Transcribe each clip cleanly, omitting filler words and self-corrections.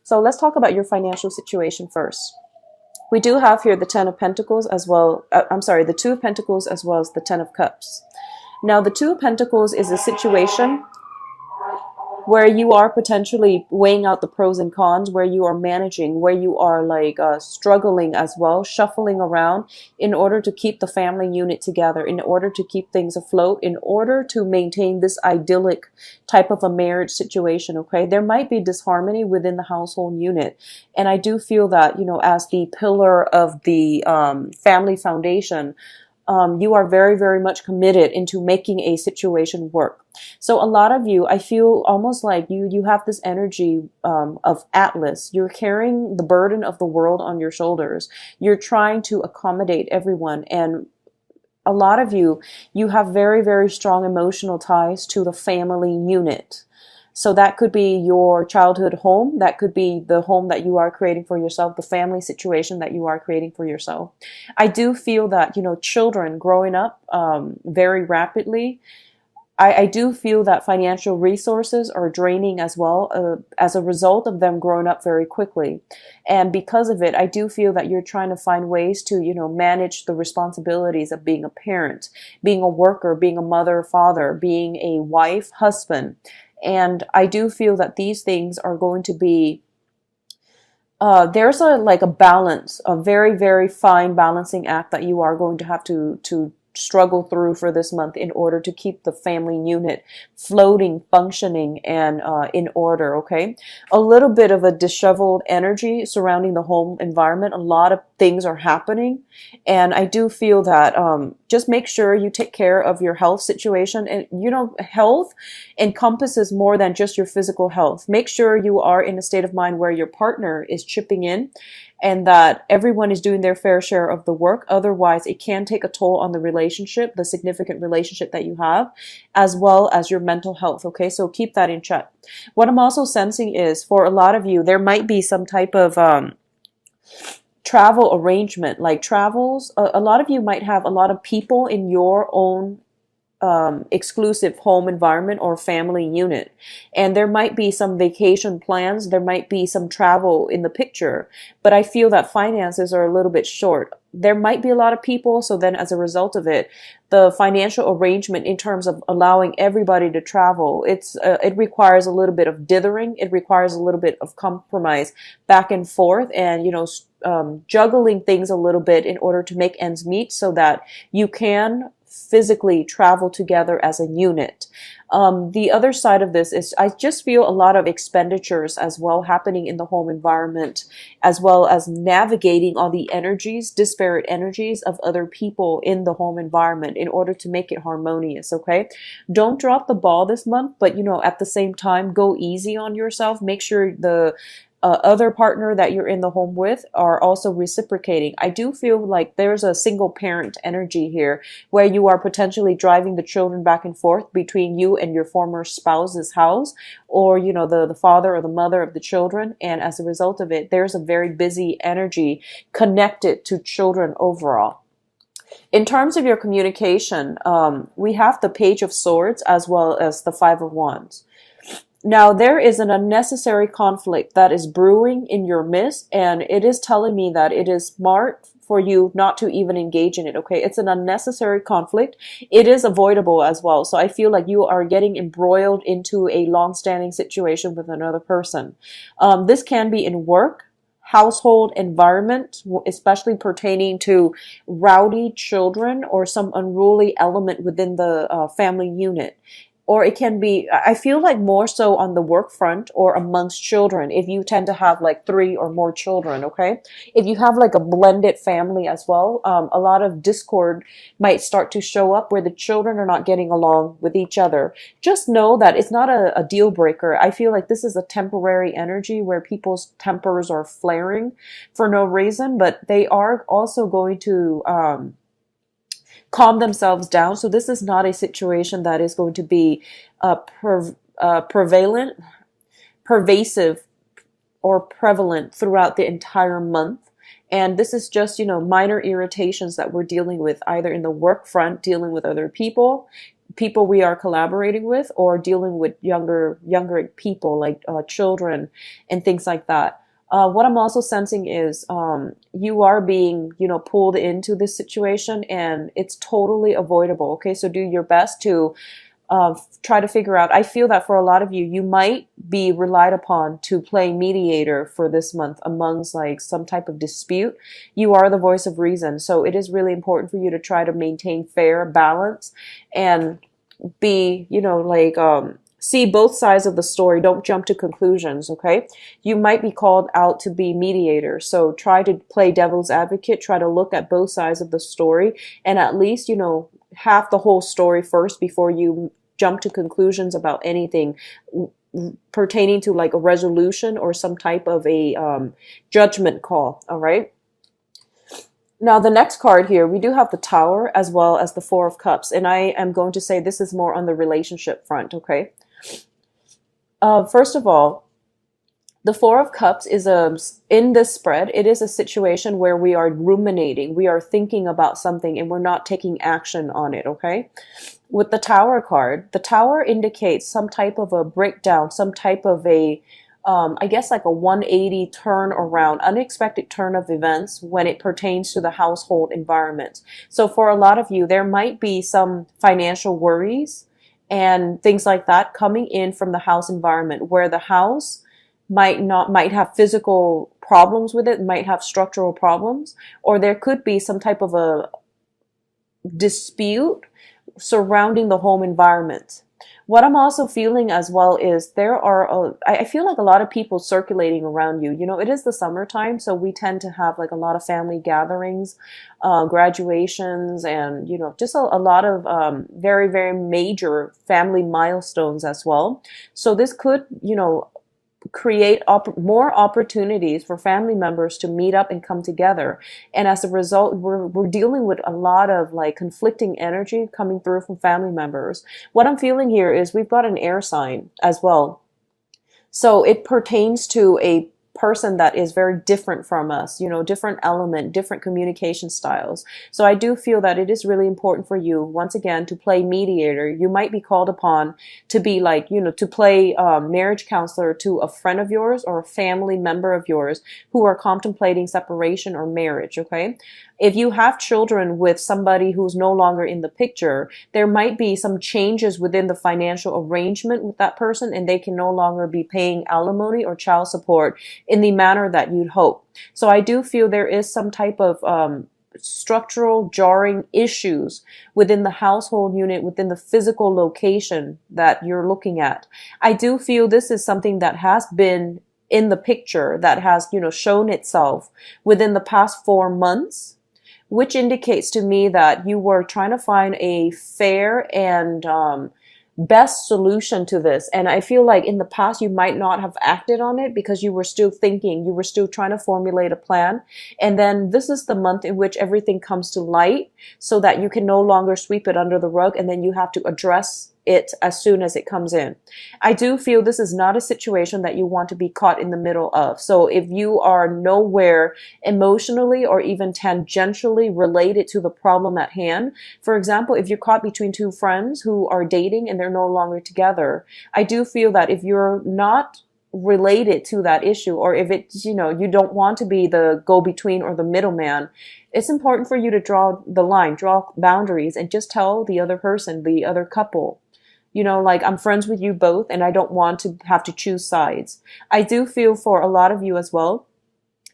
So let's talk about your financial situation first. We do have here the Ten of Pentacles as well. I'm sorry, the Two of Pentacles as well as the Ten of Cups. Now, the Two of Pentacles is a situation where you are potentially weighing out the pros and cons, where you are managing, where you are like struggling as well, shuffling around in order to keep the family unit together, in order to keep things afloat, in order to maintain this idyllic type of a marriage situation, okay? There might be disharmony within the household unit. And I do feel that, you know, as the pillar of the family foundation, you are very, very much committed into making a situation work. So a lot of you, I feel almost like you have this energy of Atlas. You're carrying the burden of the world on your shoulders. You're trying to accommodate everyone. And a lot of you have very, very strong emotional ties to the family unit. So that could be your childhood home. That could be the home that you are creating for yourself, the family situation that you are creating for yourself. I do feel that, you know, children growing up very rapidly, I do feel that financial resources are draining as well as a result of them growing up very quickly. And because of it, I do feel that you're trying to find ways to, you know, manage the responsibilities of being a parent, being a worker, being a mother, father, being a wife, husband. And I do feel that these things are going to be, there's like a balance, a very, very fine balancing act that you are going to have to struggle through for this month in order to keep the family unit floating, functioning, and in order, okay? A little bit of a disheveled energy surrounding the home environment. A lot of things are happening. And I do feel that just make sure you take care of your health situation. And, you know, health encompasses more than just your physical health. Make sure you are in a state of mind where your partner is chipping in and that everyone is doing their fair share of the work. Otherwise, it can take a toll on the relationship, the significant relationship that you have, as well as your mental health, okay? So keep that in check. What I'm also sensing is, for a lot of you, there might be some type of travel arrangement, like travels. A lot of you might have a lot of people in your own exclusive home environment or family unit. And there might be some vacation plans. There might be some travel in the picture, but I feel that finances are a little bit short. There might be a lot of people. So then as a result of it, the financial arrangement in terms of allowing everybody to travel, it requires a little bit of dithering. It requires a little bit of compromise back and forth and, you know, juggling things a little bit in order to make ends meet so that you can physically travel together as a unit. The other side of this is I just feel a lot of expenditures as well happening in the home environment, as well as navigating all the energies, disparate energies of other people in the home environment in order to make it harmonious, okay? Don't drop the ball this month, but, you know, at the same time, go easy on yourself. Make sure the other partner that you're in the home with are also reciprocating. I do feel like there's a single parent energy here where you are potentially driving the children back and forth between you and your former spouse's house, or, you know, the father or the mother of the children. And as a result of it, there's a very busy energy connected to children overall. In terms of your communication, we have the Page of Swords as well as the Five of Wands. Now, there is an unnecessary conflict that is brewing in your midst, and it is telling me that it is smart for you not to even engage in it, okay? It's an unnecessary conflict. It is avoidable as well. So I feel like you are getting embroiled into a long-standing situation with another person. This can be in work, household environment, especially pertaining to rowdy children or some unruly element within the family unit. Or it can be, I feel like more so on the work front or amongst children, if you tend to have like 3 or more children, okay? If you have like a blended family as well, a lot of discord might start to show up where the children are not getting along with each other. Just know that it's not a deal breaker. I feel like this is a temporary energy where people's tempers are flaring for no reason, but they are also going to calm themselves down. So this is not a situation that is going to be prevalent, pervasive, or prevalent throughout the entire month. And this is just, you know, minor irritations that we're dealing with either in the work front, dealing with other people, people we are collaborating with, or dealing with younger people, like children and things like that. What I'm also sensing is you are being, pulled into this situation, and it's totally avoidable. Okay, so do your best to try to figure out. I feel that for a lot of you, you might be relied upon to play mediator for this month amongst like some type of dispute. You are the voice of reason, so it is really important for you to try to maintain fair balance and be, see both sides of the story. Don't jump to conclusions, okay? You might be called out to be mediator, so try to play devil's advocate, try to look at both sides of the story, and at least, half the whole story first before you jump to conclusions about anything pertaining to like a resolution or some type of a judgment call, all right? Now, the next card here, we do have the Tower as well as the Four of Cups. And I am going to say this is more on the relationship front, okay? First of all, the Four of Cups is in this spread, it is a situation where we are ruminating. We are thinking about something and we're not taking action on it, okay? With the Tower card, the Tower indicates some type of a breakdown, some type of a I guess like a 180 turn around, unexpected turn of events when it pertains to the household environment. So for a lot of you, there might be some financial worries and things like that coming in from the house environment, where the house might have physical problems with it, might have structural problems, or there could be some type of a dispute surrounding the home environment. What I'm also feeling as well is I feel like a lot of people circulating around you. It is the summertime, so we tend to have like a lot of family gatherings, graduations, and, just a lot of very, very major family milestones as well. So this could, create more opportunities for family members to meet up and come together. And as a result, we're dealing with a lot of like conflicting energy coming through from family members. What I'm feeling here is we've got an air sign as well. So it pertains to a person that is very different from us, different element, different communication styles. So I do feel that it is really important for you, once again, to play mediator. You might be called upon to be like, to play marriage counselor to a friend of yours or a family member of yours who are contemplating separation or marriage, okay? If you have children with somebody who's no longer in the picture, there might be some changes within the financial arrangement with that person, and they can no longer be paying alimony or child support in the manner that you'd hope. So I do feel there is some type of structural jarring issues within the household unit, within the physical location that you're looking at. I do feel this is something that has been in the picture, that has, shown itself within the past 4 months, which indicates to me that you were trying to find a fair and best solution to this. And I feel like in the past, you might not have acted on it because you were still thinking, you were still trying to formulate a plan. And then this is the month in which everything comes to light so that you can no longer sweep it under the rug, and then you have to address it as soon as it comes in. I do feel this is not a situation that you want to be caught in the middle of. So if you are nowhere emotionally or even tangentially related to the problem at hand, for example, if you're caught between two friends who are dating and they're no longer together, I do feel that if you're not related to that issue, or if it's, you don't want to be the go-between or the middleman, it's important for you to draw the line, draw boundaries, and just tell the other person, the other couple, like, I'm friends with you both and I don't want to have to choose sides. I do feel for a lot of you as well,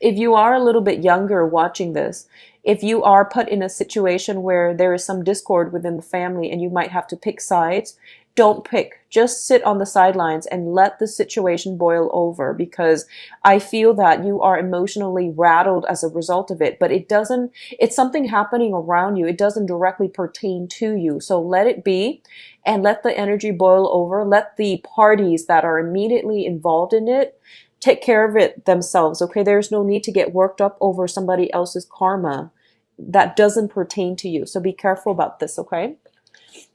if you are a little bit younger watching this, if you are put in a situation where there is some discord within the family and you might have to pick sides, don't pick. Just sit on the sidelines and let the situation boil over, because I feel that you are emotionally rattled as a result of it, but it's something happening around you. It doesn't directly pertain to you. So let it be and let the energy boil over. Let the parties that are immediately involved in it take care of it themselves, okay? There's no need to get worked up over somebody else's karma that doesn't pertain to you. So be careful about this, okay?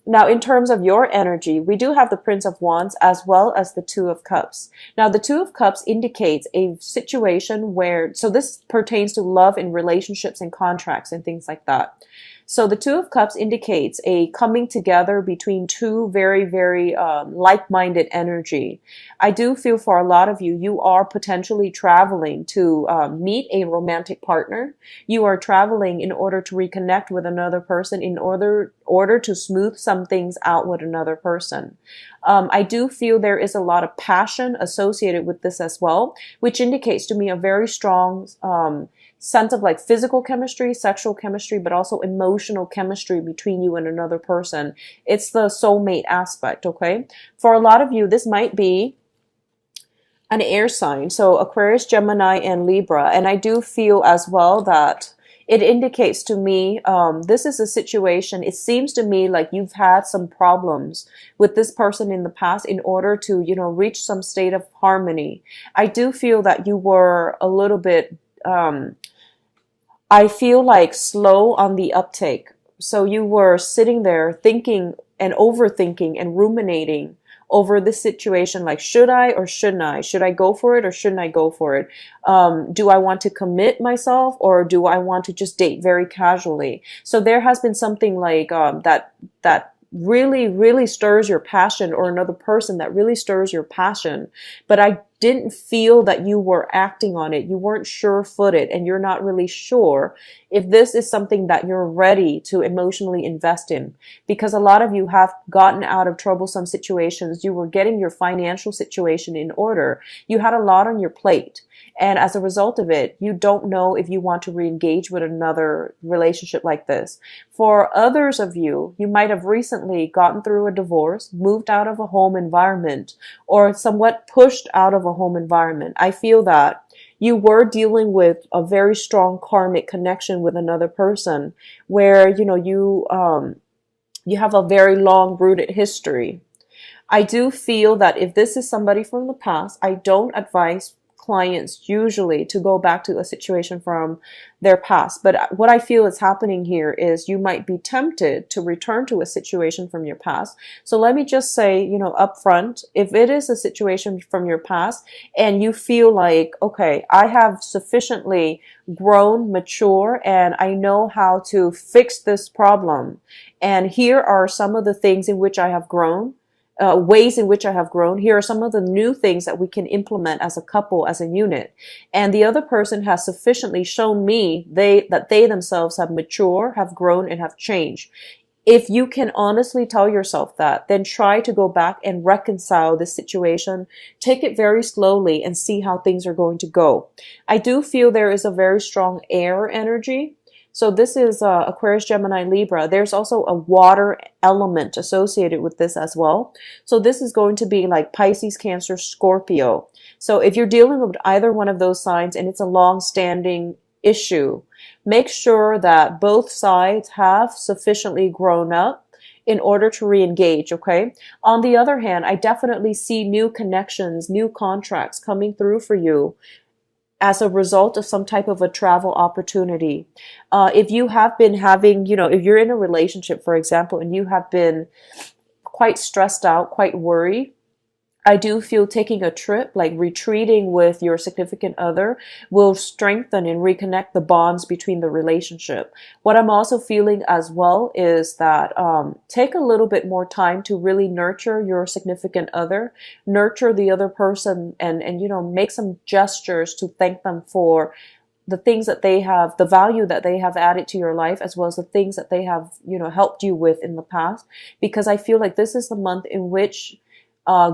Now, in terms of your energy, we do have the Prince of Wands as well as the Two of Cups. Now, the Two of Cups indicates a situation where, so this pertains to love and relationships and contracts and things like that. So the Two of Cups indicates a coming together between two very, very like-minded energy. I do feel for a lot of you, you are potentially traveling to meet a romantic partner. You are traveling in order to reconnect with another person, in order to smooth some things out with another person. I do feel there is a lot of passion associated with this as well, which indicates to me a very strong sense of like physical chemistry, sexual chemistry, but also emotional chemistry between you and another person. It's the soulmate aspect, okay? For a lot of you, this might be an air sign, so Aquarius, Gemini, and Libra. And I do feel as well that it indicates to me, this is a situation, it seems to me like you've had some problems with this person in the past in order to, you know, reach some state of harmony. I do feel that you were a little bit, I feel like slow on the uptake. So you were sitting there thinking and overthinking and ruminating over this situation, like, should I or shouldn't I? Should I go for it or shouldn't I go for it? Do I want to commit myself or do I want to just date very casually? So there has been something like that really, really stirs your passion, or another person that really stirs your passion. But I didn't feel that you were acting on it. You weren't sure-footed, and you're not really sure if this is something that you're ready to emotionally invest in. Because a lot of you have gotten out of troublesome situations. You were getting your financial situation in order. You had a lot on your plate. And as a result of it, you don't know if you want to re-engage with another relationship like this. For others of you, you might have recently gotten through a divorce, moved out of a home environment, or somewhat pushed out of a home environment. I feel that you were dealing with a very strong karmic connection with another person where, you know, you have a very long rooted history. I do feel that if this is somebody from the past, I don't advise clients usually to go back to a situation from their past. But what I feel is happening here is you might be tempted to return to a situation from your past. So let me just say, you know, up front, if it is a situation from your past and you feel like, okay, I have sufficiently grown, mature, and I know how to fix this problem. And here are some of the things in which I have grown. Ways in which I have grown. Here are some of the new things that we can implement as a couple, as a unit. And the other person has sufficiently shown me that they themselves have matured, have grown, and have changed. If you can honestly tell yourself that, then try to go back and reconcile this situation. Take it very slowly and see how things are going to go. I do feel there is a very strong air energy. So this is Aquarius, Gemini, Libra. There's also a water element associated with this as well. So this is going to be like Pisces, Cancer, Scorpio. So if you're dealing with either one of those signs and it's a long-standing issue, make sure that both sides have sufficiently grown up in order to re-engage, okay? On the other hand, I definitely see new connections, new contracts coming through for you as a result of some type of a travel opportunity. If you have been having, you know, if you're in a relationship, for example, and you have been quite stressed out, quite worried, I do feel taking a trip, like retreating with your significant other, will strengthen and reconnect the bonds between the relationship. What I'm also feeling as well is that take a little bit more time to really nurture your significant other, nurture the other person, and you know, make some gestures to thank them for the things that they have, the value that they have added to your life, as well as the things that they have, you know, helped you with in the past. Because I feel like this is the month in which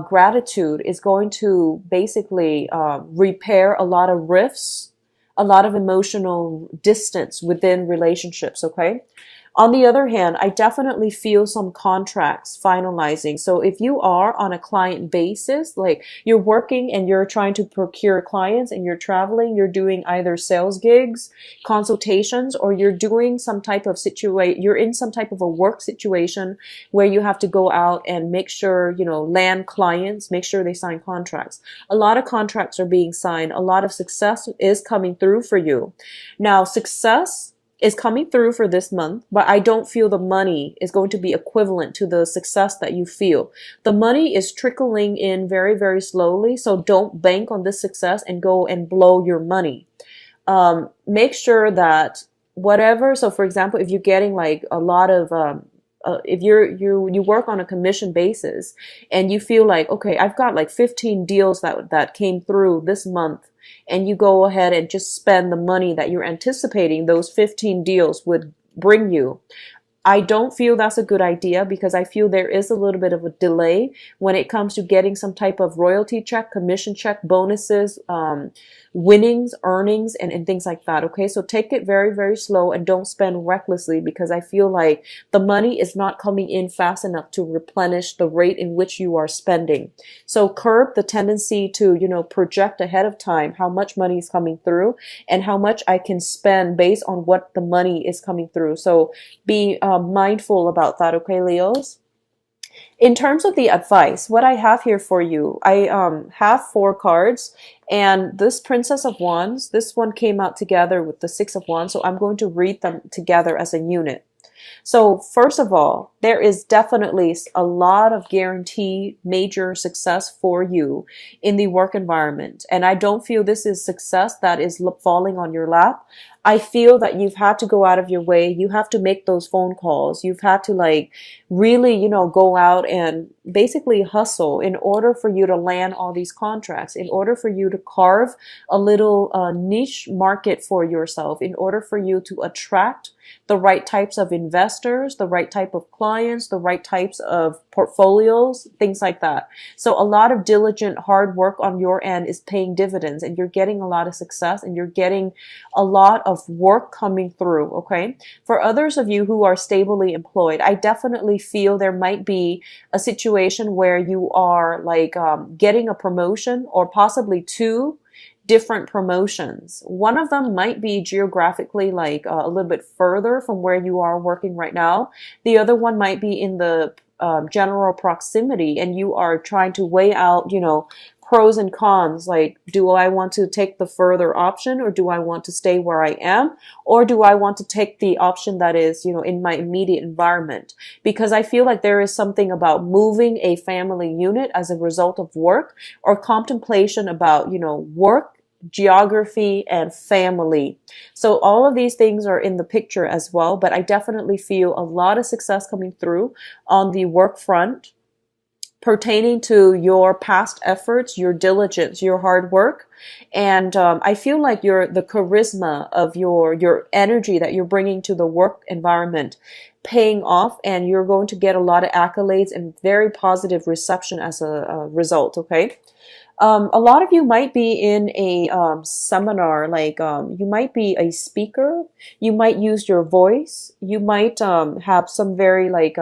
gratitude is going to basically repair a lot of rifts, a lot of emotional distance within relationships, okay? On the other hand, I definitely feel some contracts finalizing. So if you are on a client basis, like you're working and you're trying to procure clients and you're traveling, you're doing either sales gigs, consultations, or you're doing some type of you're in some type of a work situation where you have to go out and make sure, you know, land clients, make sure they sign contracts. A lot of contracts are being signed. A lot of success is coming through for you. Now, success is coming through for this month, but I don't feel the money is going to be equivalent to the success that you feel. The money is trickling in very, very slowly, so don't bank on this success and go and blow your money. Make sure that whatever. So for example, if you're getting like a lot of if you work on a commission basis and you feel like, okay, I've got like 15 deals that came through this month, and you go ahead and just spend the money that you're anticipating those 15 deals would bring you, I don't feel that's a good idea, because I feel there is a little bit of a delay when it comes to getting some type of royalty check, commission check, bonuses, winnings, earnings, and things like that. Okay, so take it very, very slow and don't spend recklessly, because I feel like the money is not coming in fast enough to replenish the rate in which you are spending. So curb the tendency to, project ahead of time how much money is coming through and how much I can spend based on what the money is coming through. So be mindful about that, okay, Leos? In terms of the advice, what I have here for you, I have 4 cards, and this Princess of Wands, this one came out together with the Six of Wands, so I'm going to read them together as a unit. So first of all, there is definitely a lot of guaranteed major success for you in the work environment. And I don't feel this is success that is falling on your lap. I feel that you've had to go out of your way. You have to make those phone calls. You've had to like really, go out and basically hustle in order for you to land all these contracts, in order for you to carve a little niche market for yourself, in order for you to attract the right types of investors, the right type of clients, the right types of portfolios, things like that. So a lot of diligent hard work on your end is paying dividends, and you're getting a lot of success, and you're getting a lot of work coming through, okay? For others of you who are stably employed, I definitely feel there might be a situation where you are like getting a promotion, or possibly 2 different promotions. One of them might be geographically like a little bit further from where you are working right now. The other one might be in the general proximity, and you are trying to weigh out, pros and cons. Like, do I want to take the further option, or do I want to stay where I am? Or do I want to take the option that is, in my immediate environment? Because I feel like there is something about moving a family unit as a result of work, or contemplation about, work, geography, and family. So all of these things are in the picture as well, but I definitely feel a lot of success coming through on the work front, pertaining to your past efforts, your diligence, your hard work. And I feel like the charisma of your energy that you're bringing to the work environment paying off, and you're going to get a lot of accolades and very positive reception as a result, okay? A lot of you might be in a seminar, like you might be a speaker, you might use your voice, you might have some very like,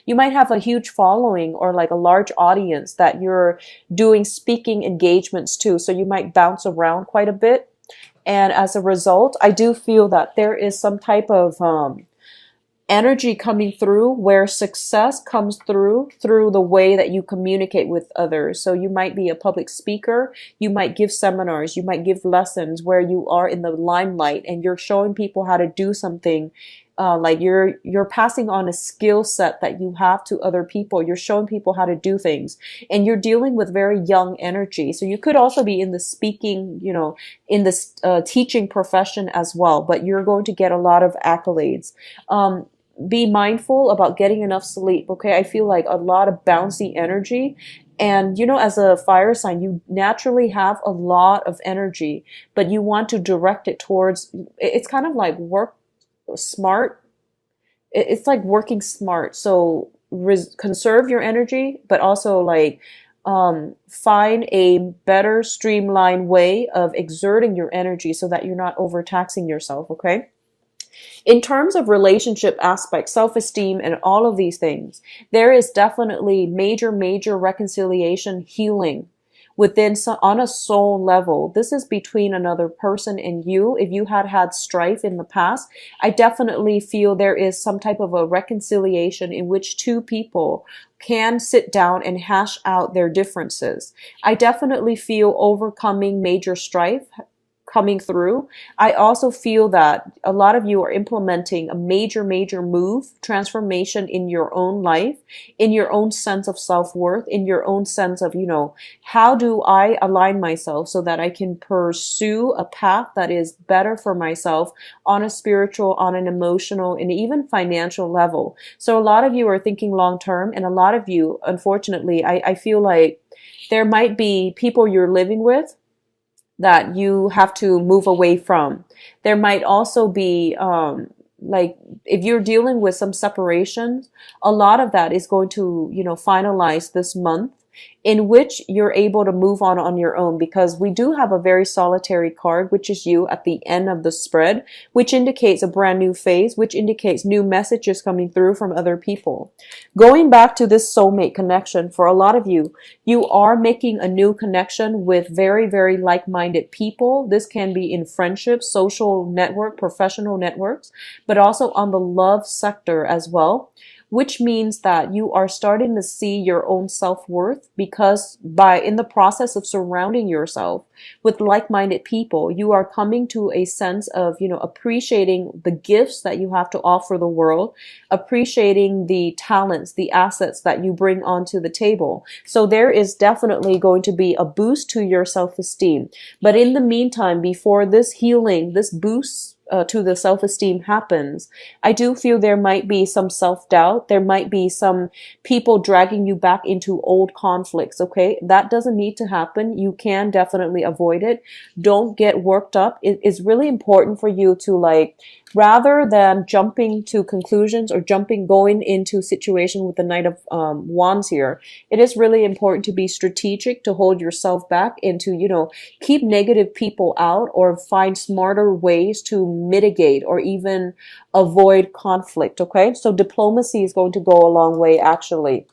you might have a huge following, or like a large audience that you're doing speaking engagements to, so you might bounce around quite a bit. And as a result, I do feel that there is some type of energy coming through where success comes through the way that you communicate with others. So you might be a public speaker, you might give seminars, you might give lessons where you are in the limelight and you're showing people how to do something. Like you're passing on a skill set that you have to other people. You're showing people how to do things, and you're dealing with very young energy. So you could also be in the speaking, in this teaching profession as well, but you're going to get a lot of accolades. Be mindful about getting enough sleep. Okay. I feel like a lot of bouncy energy. And, as a fire sign, you naturally have a lot of energy, but you want to direct it towards, it's kind of like work smart. It's like working smart. So conserve your energy, but also like, find a better streamlined way of exerting your energy so that you're not overtaxing yourself. Okay. In terms of relationship aspects, self-esteem, and all of these things, there is definitely major, major reconciliation, healing within on a soul level. This is between another person and you. If you had strife in the past, I definitely feel there is some type of a reconciliation in which 2 people can sit down and hash out their differences. I definitely feel overcoming major strife coming through. I also feel that a lot of you are implementing a major move, transformation in your own life, in your own sense of self-worth, in your own sense of, how do I align myself so that I can pursue a path that is better for myself on a spiritual, on an emotional, and even financial level. So a lot of you are thinking long term, and a lot of you, unfortunately, I feel like there might be people you're living with that you have to move away from. There might also be, like, if you're dealing with some separations, a lot of that is going to, finalize this month, in which you're able to move on your own, because we do have a very solitary card, which is you at the end of the spread, which indicates a brand new phase, which indicates new messages coming through from other people. Going back to this soulmate connection, for a lot of you, you are making a new connection with very like-minded people. This can be in friendships, social network, professional networks, but also on the love sector as well, which means that you are starting to see your own self-worth, because in the process of surrounding yourself with like-minded people, you are coming to a sense of, appreciating the gifts that you have to offer the world, appreciating the talents, the assets that you bring onto the table. So there is definitely going to be a boost to your self-esteem. But in the meantime, before this healing, this boost to the self-esteem happens, I do feel there might be some self-doubt. There might be some people dragging you back into old conflicts, okay? That doesn't need to happen. You can definitely avoid it. Don't get worked up. It is really important for you to, like, rather than jumping to conclusions or going into situation with the Knight of Wands here, it is really important to be strategic, to hold yourself back, and to, keep negative people out, or find smarter ways to mitigate or even avoid conflict, okay? So diplomacy is going to go a long way, actually.